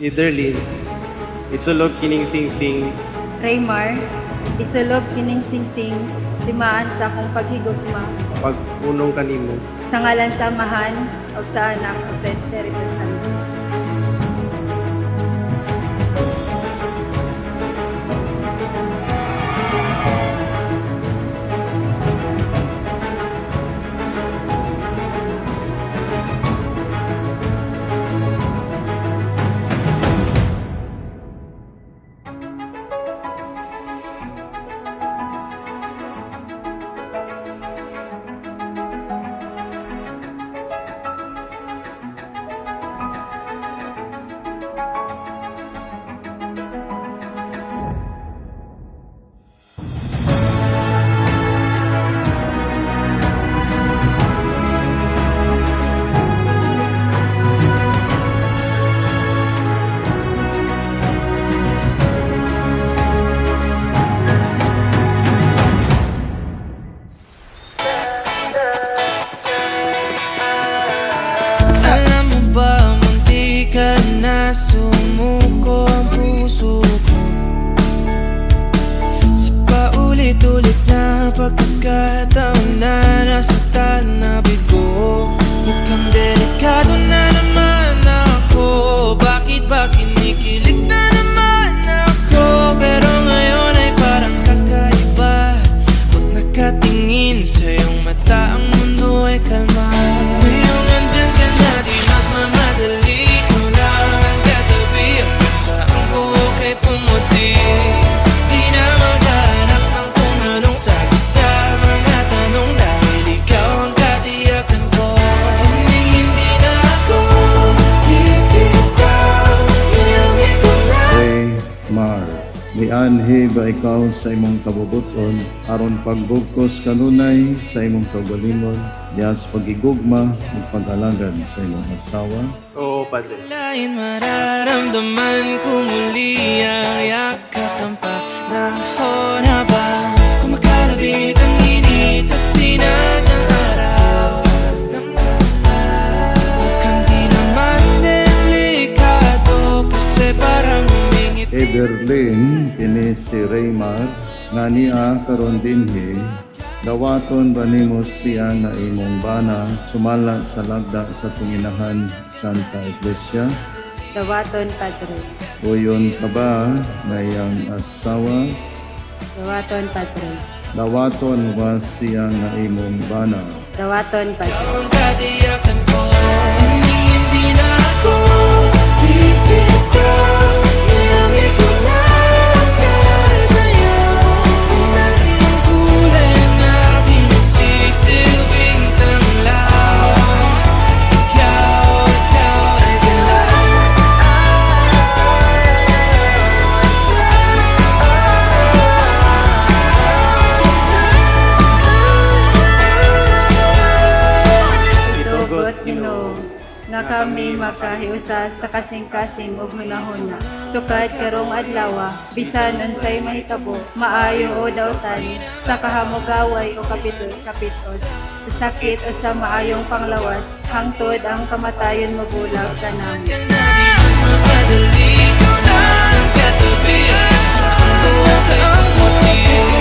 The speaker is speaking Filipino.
Ederlin, isulog kining singsing, Raymar, isulog kining singsing, timaan sa akong paghigugma, pagpunong kanimo. sa ngalan sa Amahan, o sa Anak, o sa Espiritu Santo. Alam mo ba, munti ka na sumuko ang puso ko sa paulit-ulit na pagkakataon na nasaktan na bigo. Mukhang delikado na naman ako. Bakit ba kinikilig na naman ako? Pero ngayon ay parang kakaiba. Pag nakatingin sa iyong mata, ang mundo ay kalma. Ngayong andyan ka na, di magmamadali. Ikaw na ang katabi, ang saan ko kay pumuti. Di na maghanap ng kung anong sagot sa mga tanong, dahil ikaw ang katiyakan ko. Hindi na ako bibitaw, iyong ikaw na. Raymar, mianhi ba ikaw sa imong kabubuton aron pagbugkos kanunay sa imong kaugalingon diha sa pagigugma ug pag-alagad sa imong asawa? Oo, Padre. Lain mararamdaman ko muli ang yakap ng panahon habang kumakalabit ang init at sinag ng araw. Mukhang di naman delikado kasi parang humingit. Ederlin, kini si Raymar nga niya karon dinhi, dawaton ba nimo siya nga imong bana sumala sa lagda sa Panginoon Santa Iglesia? Dawaton, Padre. Uyon ka ba nga iyang asawa? Dawaton, Padre. Dawaton ba siya nga imong bana? Dawaton, Padre. Ang katiyakan ko, hindi na ako bibitaw, iyong ikaw lang sa'yo. Kung narin ang kulay ang aking nagsisilbing tanglaw, ikaw ay dilaw. Itugot, Ginoo, nga kami makahiusa sa kasing-kasing ug hunahuna. Sukad karong adlaw, bisan unsay mahitabo, maayo o dawtan, sa kahamugaway o kapitos, sa sakit o sa maayong panglawas, hangtod ang kamatayon mabulag ka namin. Ka na di magmamadali, ikaw lang ang katabi, ang saan ko ang muti.